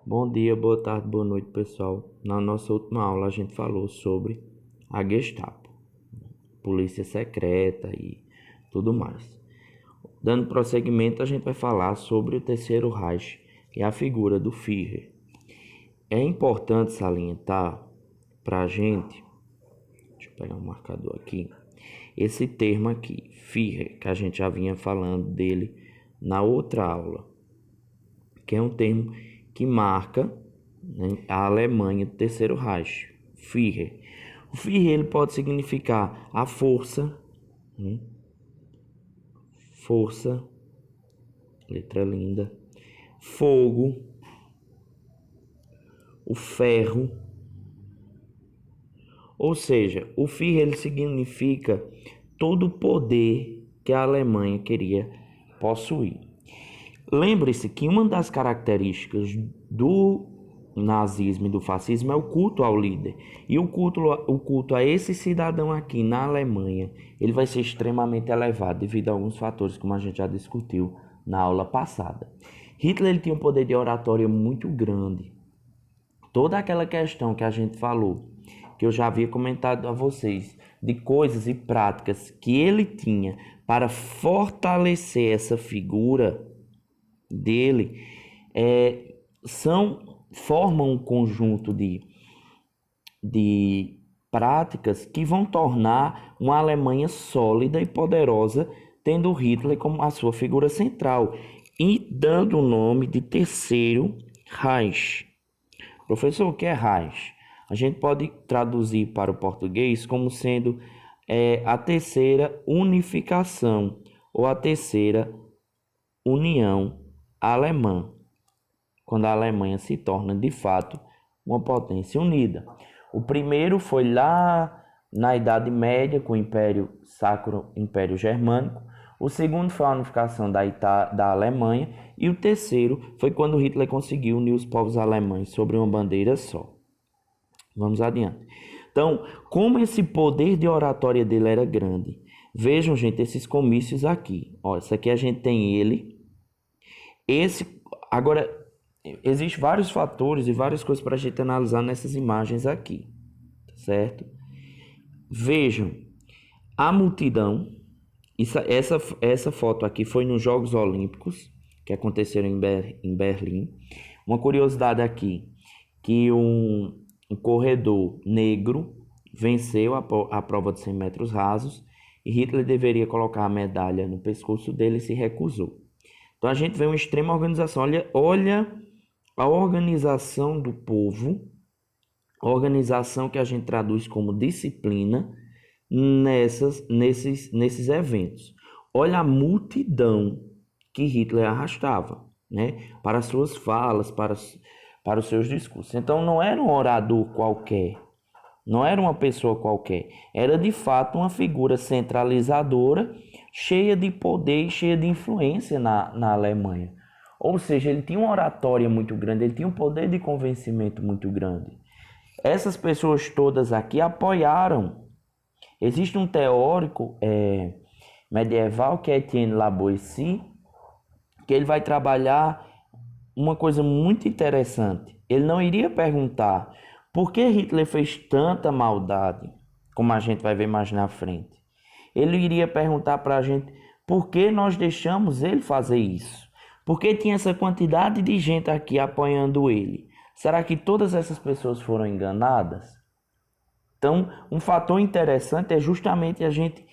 Bom dia, boa tarde, boa noite, pessoal. Na nossa última aula a gente falou sobre a Gestapo, polícia secreta e tudo mais. Dando prosseguimento, a gente vai falar sobre o Terceiro Reich e a figura do Führer. É importante salientar para a gente, deixa eu pegar um marcador aqui, esse termo aqui, Führer, que a gente já vinha falando dele na outra aula, que é um termo que marca, né, a Alemanha do Terceiro Reich, Führer. O Führer ele pode significar a força, né? Força, letra linda, fogo, o ferro, ou seja, o Führer ele significa todo o poder que a Alemanha queria possuir. Lembre-se que uma das características do nazismo e do fascismo é o culto ao líder. E o culto a esse cidadão aqui na Alemanha, ele vai ser extremamente elevado devido a alguns fatores, como a gente já discutiu na aula passada. Hitler ele tinha um poder de oratória muito grande. Toda aquela questão que a gente falou, que eu já havia comentado a vocês, de coisas e práticas que ele tinha para fortalecer essa figura dele, formam um conjunto de práticas que vão tornar uma Alemanha sólida e poderosa, tendo Hitler como a sua figura central e dando o nome de Terceiro Reich. Professor, o que é Reich? A gente pode traduzir para o português como sendo a terceira unificação ou a terceira união alemã, quando a Alemanha se torna de fato uma potência unida. O primeiro foi lá na Idade Média com o Império Sacro Império Germânico. O segundo foi a unificação da Alemanha. E o terceiro foi quando Hitler conseguiu unir os povos alemães sobre uma bandeira só. Vamos adiante. Então, como esse poder de oratória dele era grande. Vejam, gente, esses comícios aqui. Ó, isso aqui a gente tem ele. Agora, existem vários fatores e várias coisas para a gente analisar nessas imagens aqui, certo? Vejam, a multidão, essa foto aqui foi nos Jogos Olímpicos, que aconteceram em Berlim. Uma curiosidade aqui, que um corredor negro venceu a prova de 100 metros rasos e Hitler deveria colocar a medalha no pescoço dele e se recusou. Então a gente vê uma extrema organização. Olha a organização do povo, a organização que a gente traduz como disciplina nesses eventos. Olha a multidão que Hitler arrastava, né, para as suas falas, para os seus discursos. Então não era um orador qualquer, não era uma pessoa qualquer, era de fato uma figura centralizadora, cheia de poder e cheia de influência na Alemanha. Ou seja, ele tinha uma oratória muito grande, ele tinha um poder de convencimento muito grande. Essas pessoas todas aqui apoiaram. Existe um teórico medieval que é Etienne Lavoisier, que ele vai trabalhar uma coisa muito interessante. Ele não iria perguntar por que Hitler fez tanta maldade, como a gente vai ver mais na frente. Ele iria perguntar para a gente por que nós deixamos ele fazer isso. Por que tinha essa quantidade de gente aqui apoiando ele? Será que todas essas pessoas foram enganadas? Então, um fator interessante é justamente a gente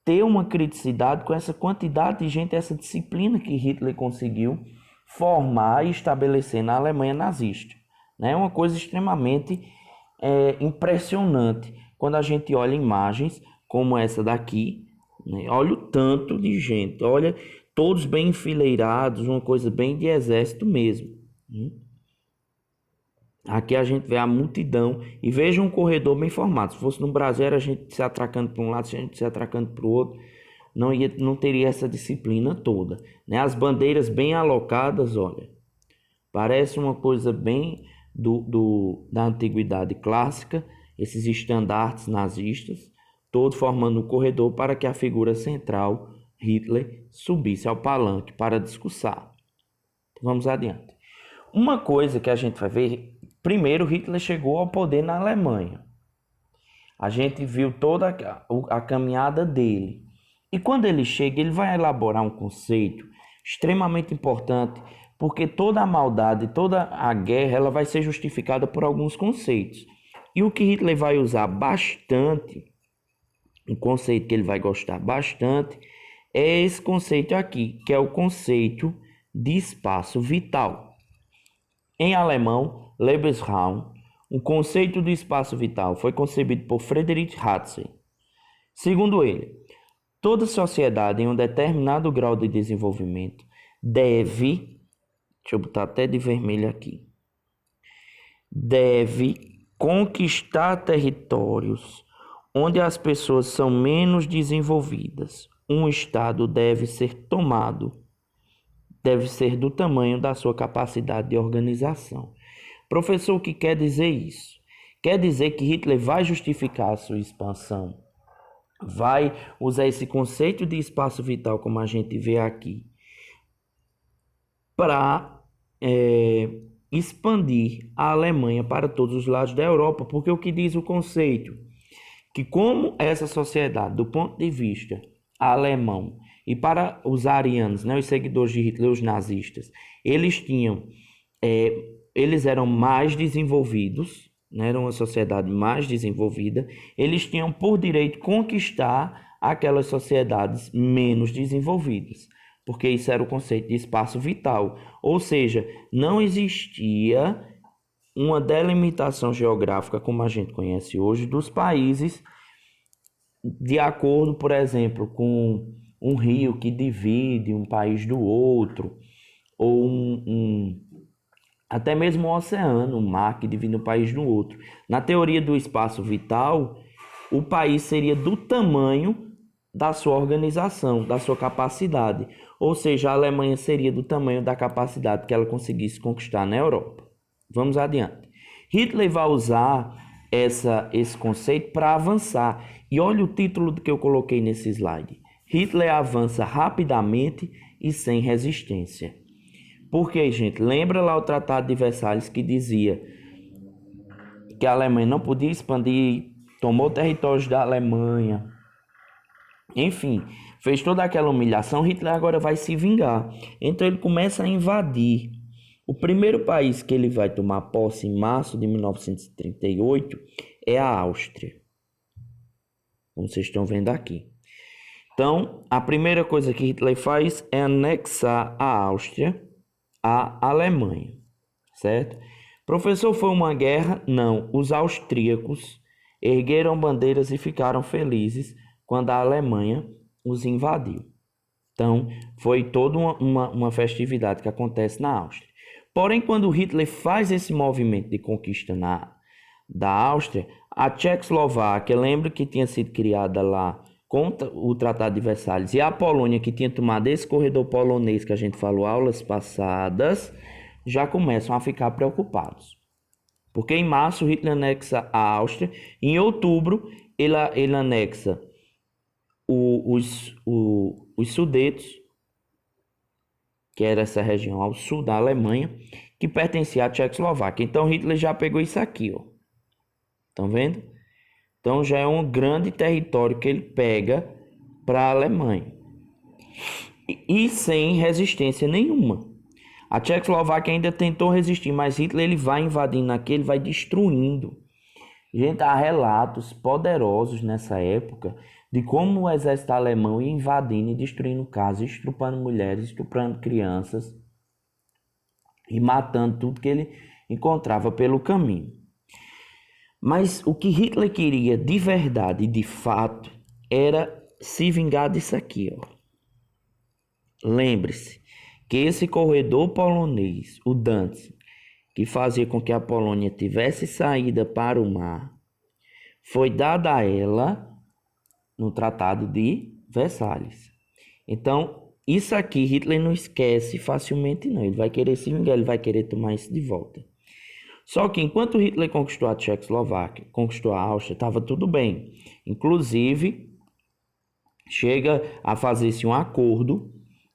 ter uma criticidade com essa quantidade de gente, essa disciplina que Hitler conseguiu formar e estabelecer na Alemanha nazista. É uma coisa extremamente impressionante quando a gente olha imagens como essa daqui, né? Olha o tanto de gente, olha, todos bem enfileirados, uma coisa bem de exército mesmo. Aqui a gente vê a multidão e veja um corredor bem formado. Se fosse no Brasil, era a gente se atracando para um lado, a gente se atracando para o outro. Não teria essa disciplina toda, né? As bandeiras bem alocadas, olha, parece uma coisa bem da antiguidade clássica, esses estandartes nazistas, todos formando um corredor para que a figura central, Hitler, subisse ao palanque para discursar. Vamos adiante. uma coisa que a gente vai ver, primeiro Hitler chegou ao poder na Alemanha. A gente viu toda a caminhada dele. E quando ele chega, ele vai elaborar um conceito extremamente importante, porque toda a maldade, toda a guerra, ela vai ser justificada por alguns conceitos. E o que Hitler vai usar bastante, um conceito que ele vai gostar bastante, é esse conceito aqui, que é o conceito de espaço vital. Em alemão, Lebensraum, o conceito de espaço vital foi concebido por Friedrich Ratzel. Segundo ele, toda sociedade em um determinado grau de desenvolvimento deve, deixa eu botar até de vermelho aqui, deve conquistar territórios onde as pessoas são menos desenvolvidas. Um estado deve ser tomado, deve ser do tamanho da sua capacidade de organização. Professor, o que quer dizer isso? Quer dizer que Hitler vai justificar a sua expansão, vai usar esse conceito de espaço vital, como a gente vê aqui, para expandir a Alemanha para todos os lados da Europa, porque o que diz o conceito? Que como essa sociedade, do ponto de vista alemão, e para os arianos, né, os seguidores de Hitler, os nazistas, eles eram mais desenvolvidos, né, era uma sociedade mais desenvolvida, eles tinham por direito conquistar aquelas sociedades menos desenvolvidas, porque isso era o conceito de espaço vital, ou seja, não existia uma delimitação geográfica como a gente conhece hoje dos países, de acordo, por exemplo, com um rio que divide um país do outro, ou até mesmo um oceano, um mar que divide um país do outro. Na teoria do espaço vital, o país seria do tamanho da sua organização, da sua capacidade, ou seja, a Alemanha seria do tamanho da capacidade que ela conseguisse conquistar na Europa. Vamos adiante. Hitler vai usar esse conceito para avançar. E olha o título que eu coloquei nesse slide. Hitler avança rapidamente e sem resistência. Porque, gente, lembra lá o Tratado de Versalhes que dizia que a Alemanha não podia expandir, tomou territórios da Alemanha. Enfim, fez toda aquela humilhação. Hitler agora vai se vingar. Então ele começa a invadir. O primeiro país que ele vai tomar posse em março de 1938 é a Áustria. Como vocês estão vendo aqui. Então, a primeira coisa que Hitler faz é anexar a Áustria à Alemanha, certo? Professor, foi uma guerra? Não. Os austríacos ergueram bandeiras e ficaram felizes quando a Alemanha os invadiu. Então, foi toda uma festividade que acontece na Áustria. Porém, quando Hitler faz esse movimento de conquista da Áustria, a Tchecoslováquia, lembra que tinha sido criada lá com o Tratado de Versalhes, e a Polônia, que tinha tomado esse corredor polonês que a gente falou aulas passadas, já começam a ficar preocupados. Porque em março Hitler anexa a Áustria, em outubro ele anexa os Sudetos, que era essa região ao sul da Alemanha, que pertencia à Tchecoslováquia. Então Hitler já pegou isso aqui, ó. Estão vendo? Então já é um grande território que ele pega para a Alemanha. E sem resistência nenhuma. A Tchecoslováquia ainda tentou resistir, mas Hitler ele vai invadindo aqui, ele vai destruindo. Gente, há relatos poderosos nessa época de como o exército alemão ia invadindo e destruindo casas, estuprando mulheres, estuprando crianças e matando tudo que ele encontrava pelo caminho. Mas o que Hitler queria de verdade e de fato era se vingar disso aqui, ó. Lembre-se que esse corredor polonês, o Danzig, que fazia com que a Polônia tivesse saída para o mar, foi dada a ela no Tratado de Versalhes. Então, isso aqui Hitler não esquece facilmente, não. Ele vai querer se vingar, ele vai querer tomar isso de volta. Só que enquanto Hitler conquistou a Tchecoslováquia, conquistou a Áustria, estava tudo bem. Inclusive, chega a fazer-se um acordo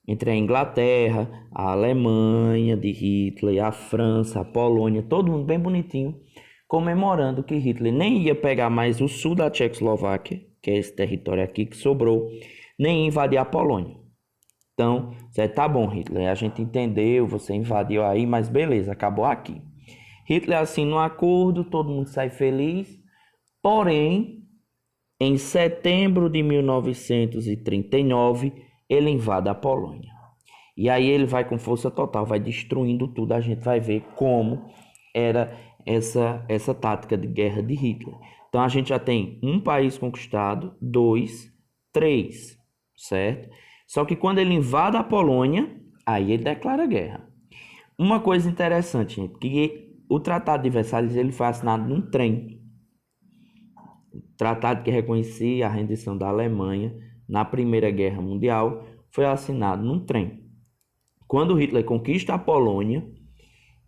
entre a Inglaterra, a Alemanha de Hitler, a França, a Polônia, todo mundo bem bonitinho, comemorando que Hitler nem ia pegar mais o sul da Tchecoslováquia, que é esse território aqui que sobrou, nem ia invadir a Polônia. Então, tá bom, Hitler, a gente entendeu, você invadiu aí, mas beleza, acabou aqui. Hitler assina um acordo, todo mundo sai feliz, porém, em setembro de 1939, ele invade a Polônia. E aí ele vai com força total, vai destruindo tudo. A gente vai ver como era essa tática de guerra de Hitler. Então a gente já tem um país conquistado, 2, 3, certo? Só que quando ele invade a Polônia, aí ele declara guerra. Uma coisa interessante, gente, que o Tratado de Versalhes ele foi assinado num trem. O tratado que reconhecia a rendição da Alemanha na Primeira Guerra Mundial foi assinado num trem. Quando Hitler conquista a Polônia,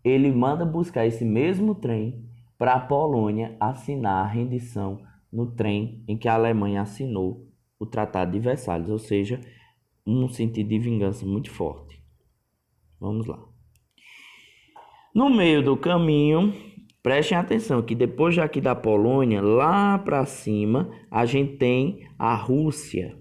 ele manda buscar esse mesmo trem para a Polônia assinar a rendição no trem em que a Alemanha assinou o Tratado de Versalhes, ou seja, um sentido de vingança muito forte. Vamos lá. No meio do caminho, prestem atenção que depois daqui da Polônia, lá para cima, a gente tem a Rússia,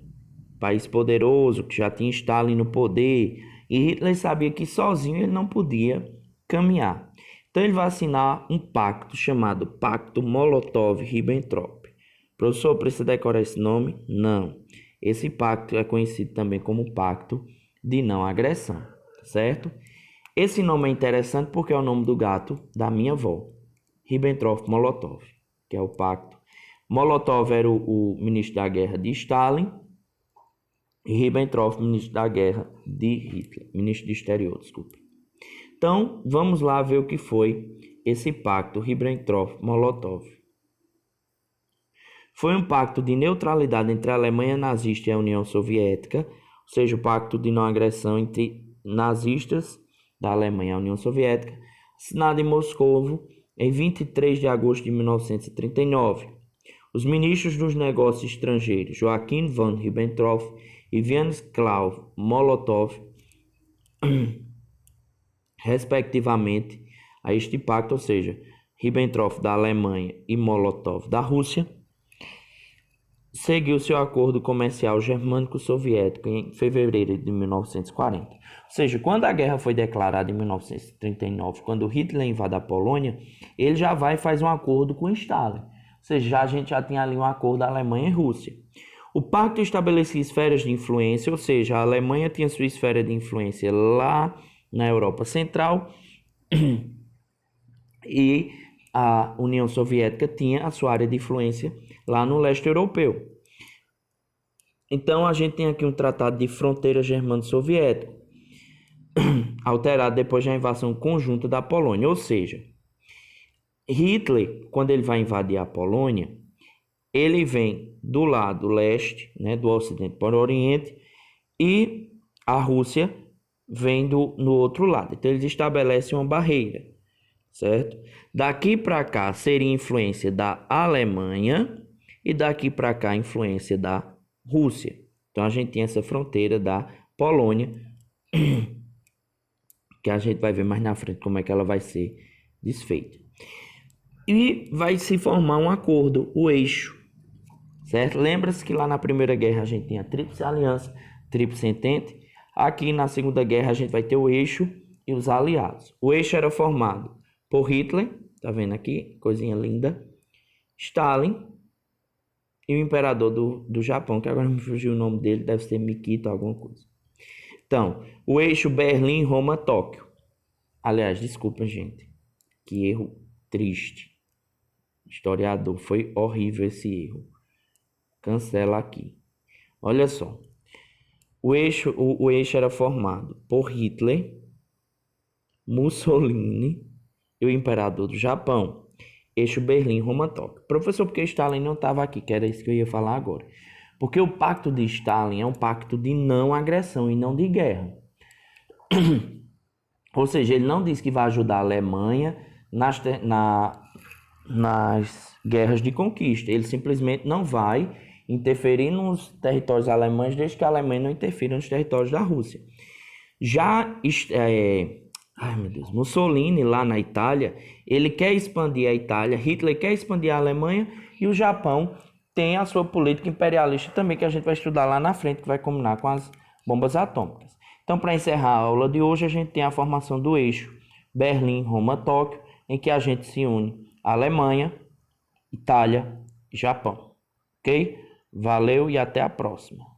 país poderoso que já tinha Stalin no poder, e Hitler sabia que sozinho ele não podia caminhar. Então ele vai assinar um pacto chamado Pacto Molotov-Ribbentrop. Professor, precisa decorar esse nome? Não. Esse pacto é conhecido também como Pacto de Não Agressão, certo? Esse nome é interessante porque é o nome do gato da minha avó, Ribbentrop-Molotov, que é o pacto. Molotov era o ministro da guerra de Stalin e Ribbentrop, ministro da guerra de Hitler, ministro do exterior, desculpe. Então, vamos lá ver o que foi esse pacto Ribbentrop-Molotov. Foi um pacto de neutralidade entre a Alemanha nazista e a União Soviética, ou seja, o pacto de não agressão entre nazistas da Alemanha e a União Soviética, assinado em Moscou em 23 de agosto de 1939. Os ministros dos negócios estrangeiros Joachim von Ribbentrop e Václav Molotov, respectivamente, a este pacto, ou seja, Ribbentrop da Alemanha e Molotov da Rússia, seguiu seu acordo comercial germânico-soviético em fevereiro de 1940. Ou seja, quando a guerra foi declarada em 1939, quando Hitler invade a Polônia, ele já vai e faz um acordo com Stalin. Ou seja, a gente já tinha ali um acordo da Alemanha e Rússia. O pacto estabelecia esferas de influência, ou seja, a Alemanha tinha sua esfera de influência lá na Europa Central e a União Soviética tinha a sua área de influência lá no leste europeu. Então a gente tem aqui um tratado de fronteira germano-soviético, alterado depois da invasão conjunta da Polônia. Ou seja, Hitler, quando ele vai invadir a Polônia, ele vem do lado leste, né, do ocidente para o oriente, e a Rússia vem no outro lado. Então eles estabelecem uma barreira, certo? Daqui para cá seria influência da Alemanha e daqui para cá influência da Rússia. Então a gente tem essa fronteira da Polônia, que a gente vai ver mais na frente como é que ela vai ser desfeita. E vai se formar um acordo, o eixo, certo? Lembra-se que lá na Primeira Guerra a gente tinha a Tríplice Aliança, Tríplice Entente. Aqui na Segunda Guerra a gente vai ter o eixo e os aliados. O eixo era formado por Hitler, tá vendo aqui? Coisinha linda. Stalin e o imperador do Japão, que agora me fugiu o nome dele, deve ser Mikito, alguma coisa. Então, o eixo Berlim, Roma, Tóquio. Aliás, desculpa, gente. Que erro triste. Historiador, foi horrível esse erro. Cancela aqui. Olha só. O eixo era formado por Hitler, Mussolini e o imperador do Japão. Eixo Berlim, Roma, Tóquio. Professor, porque Stalin não estava aqui, que era isso que eu ia falar agora. Porque o pacto de Stalin é um pacto de não agressão e não de guerra. Ou seja, ele não diz que vai ajudar a Alemanha nas guerras de conquista. Ele simplesmente não vai interferir nos territórios alemães desde que a Alemanha não interfira nos territórios da Rússia. Já, ai meu Deus, Mussolini lá na Itália, ele quer expandir a Itália, Hitler quer expandir a Alemanha e o Japão tem a sua política imperialista também, que a gente vai estudar lá na frente, que vai combinar com as bombas atômicas. Então, para encerrar a aula de hoje, a gente tem a formação do eixo Berlim, Roma, Tóquio, em que a gente se une Alemanha, Itália e Japão. Ok? Valeu e até a próxima.